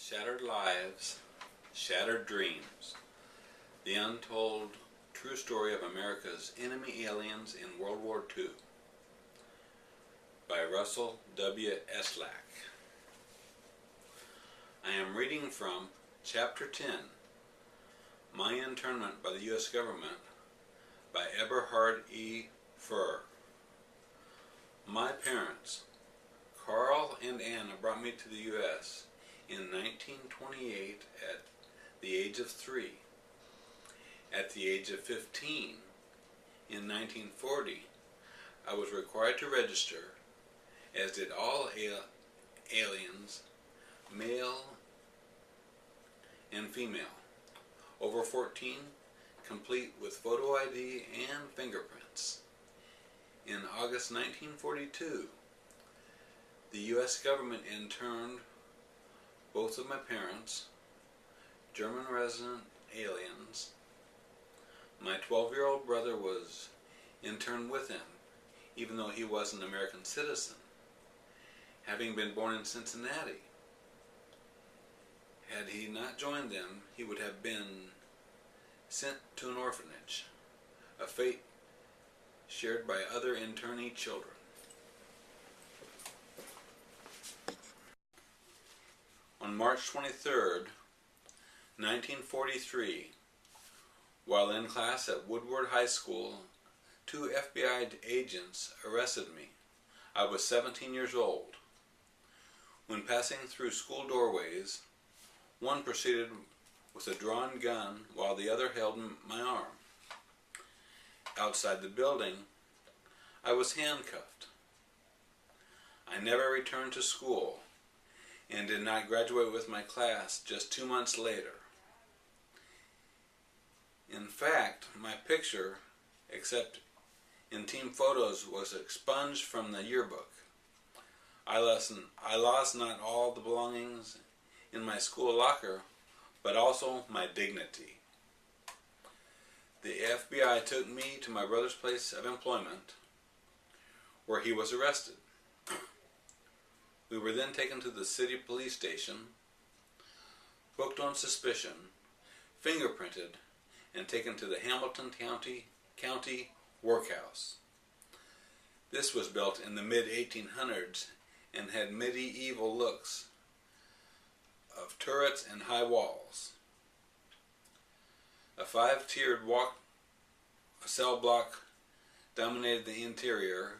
Shattered Lives, Shattered Dreams. The Untold True Story of America's Enemy Aliens in World War II by Russell W. Eslack. I am reading from Chapter 10, My Internment by the U.S. Government by Eberhard E. Furr. My parents, Carl and Anna, brought me to the U.S. in 1928 at the age of 3. At the age of 15, in 1940, I was required to register, as did all aliens, male and female, over 14, complete with photo ID and fingerprints. In August 1942, the U.S. government interned both of my parents, German resident aliens. My 12-year-old brother was interned with them, even though he was an American citizen, having been born in Cincinnati. Had he not joined them, he would have been sent to an orphanage, a fate shared by other internee children. On March 23, 1943, while in class at Woodward High School, 2 FBI agents arrested me. I was 17 years old. When passing through school doorways, one proceeded with a drawn gun while the other held my arm. Outside the building, I was handcuffed. I never returned to school and did not graduate with my class just 2 months later. In fact, my picture, except in team photos, was expunged from the yearbook. I lost not all the belongings in my school locker, but also my dignity. The FBI took me to my brother's place of employment, where he was arrested. We were then taken to the city police station, booked on suspicion, fingerprinted, and taken to the Hamilton County Workhouse. This was built in the mid-1800s and had medieval looks of turrets and high walls. A 5-tiered cell block dominated the interior.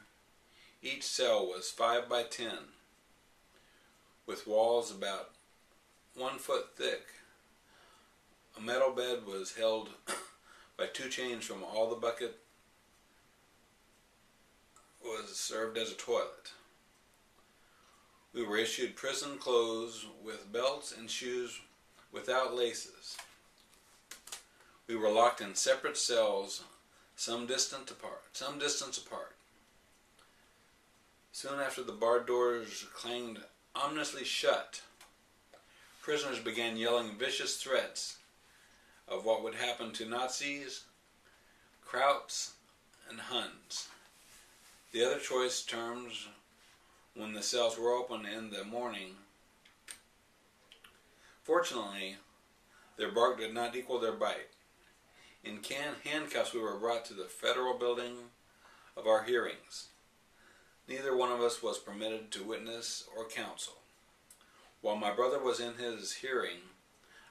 Each cell was 5 by 10, with walls about 1 foot thick. A metal bed was held by 2 chains from all the bucket was served as a toilet. We were issued prison clothes with belts and shoes without laces. We were locked in separate cells some distance apart. Soon after, the barred doors clanged ominously shut. Prisoners began yelling vicious threats of what would happen to Nazis, Krauts, and Huns. The other choice terms when the cells were open in the morning. Fortunately, their bark did not equal their bite. In handcuffs, we were brought to the federal building of our hearings. Neither one of us was permitted to witness or counsel. While my brother was in his hearing,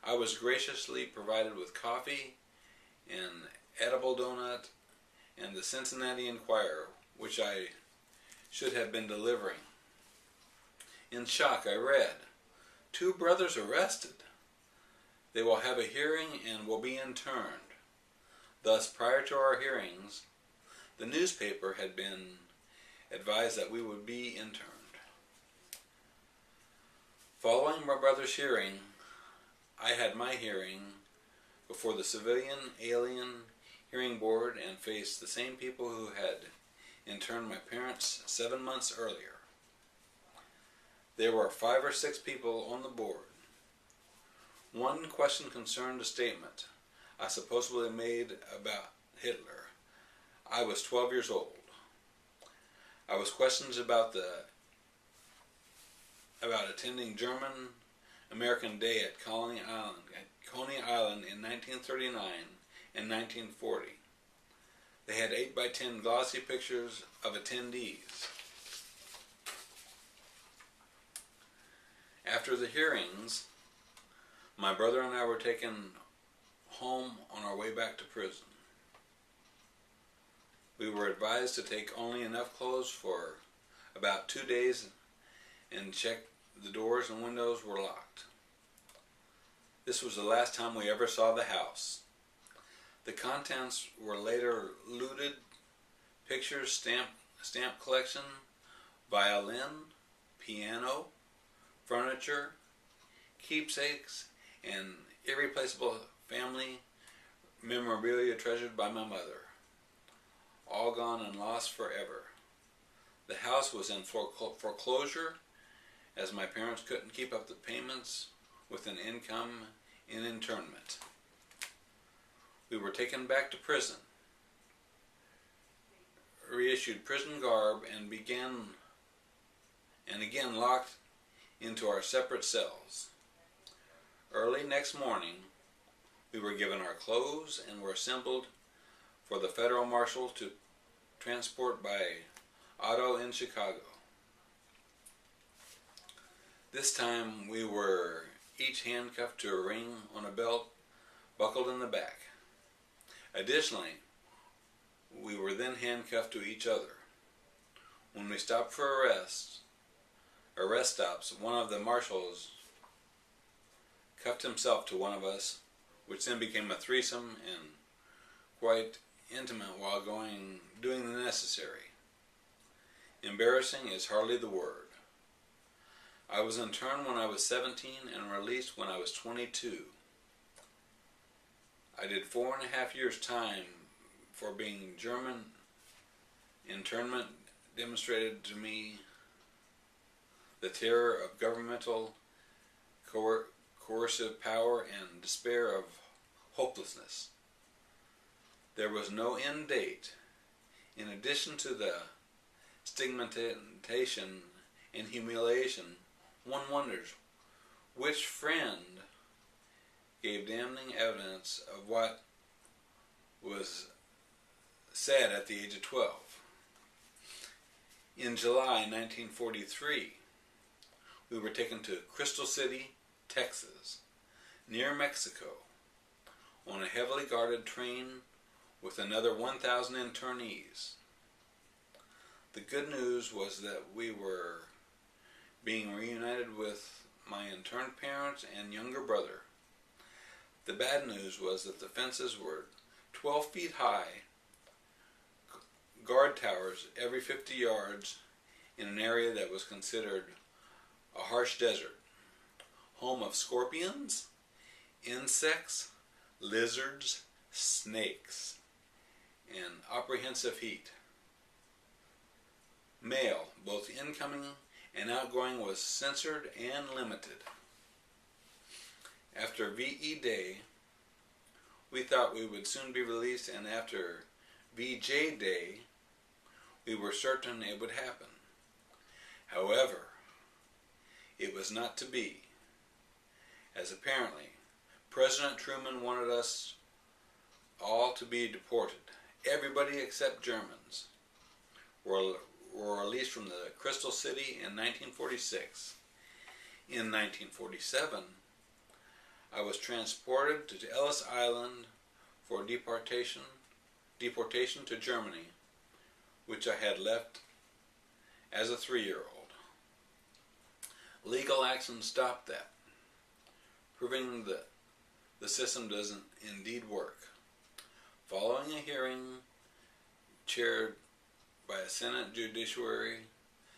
I was graciously provided with coffee, an edible donut, and the Cincinnati Enquirer, which I should have been delivering. In shock, I read, 2 brothers arrested. They will have a hearing and will be interned. Thus, prior to our hearings, the newspaper had been advised that we would be interned. Following my brother's hearing, I had my hearing before the Civilian Alien Hearing Board and faced the same people who had interned my parents 7 months earlier. There were 5 or 6 people on the board. One question concerned a statement I supposedly made about Hitler. I was 12 years old. I was questioned about attending German American Day at Coney Island in 1939 and 1940. They had 8x10 glossy pictures of attendees. After the hearings, my brother and I were taken home on our way back to prison. We were advised to take only enough clothes for about 2 days and check the doors and windows were locked. This was the last time we ever saw the house. The contents were later looted: pictures, stamp collection, violin, piano, furniture, keepsakes, and irreplaceable family memorabilia treasured by my mother. All gone and lost forever. The house was in foreclosure as my parents couldn't keep up the payments with an income in internment. We were taken back to prison, reissued prison garb, and again locked into our separate cells. Early next morning, we were given our clothes and were assembled for the federal marshal to transport by auto in Chicago. This time we were each handcuffed to a ring on a belt buckled in the back. Additionally, we were then handcuffed to each other. When we stopped for arrest stops, one of the marshals cuffed himself to one of us, which then became a threesome and quite intimate while doing the necessary. Embarrassing is hardly the word. I was interned when I was 17 and released when I was 22. I did 4.5 years time for being German. Internment demonstrated to me the terror of governmental coercive power and despair of hopelessness. There was no end date. In addition to the stigmatization and humiliation, one wonders which friend gave damning evidence of what was said at the age of 12. In July 1943, we were taken to Crystal City, Texas, near Mexico, on a heavily guarded train with another 1,000 internees. The good news was that we were being reunited with my interned parents and younger brother. The bad news was that the fences were 12 feet high, guard towers every 50 yards in an area that was considered a harsh desert, home of scorpions, insects, lizards, snakes, and oppressive heat. Mail, both incoming and outgoing, was censored and limited. After VE Day, we thought we would soon be released, and after VJ Day, we were certain it would happen. However, it was not to be, as apparently President Truman wanted us all to be deported. Everybody except Germans were released from the Crystal City in 1946. In 1947, I was transported to Ellis Island for deportation to Germany, which I had left as a 3-year-old. Legal action stopped that, proving that the system doesn't indeed work. Following a hearing chaired by a Senate Judiciary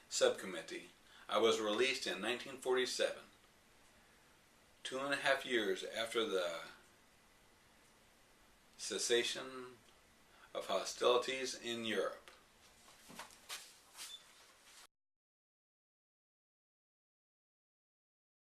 Subcommittee, I was released in 1947, 2.5 years after the cessation of hostilities in Europe.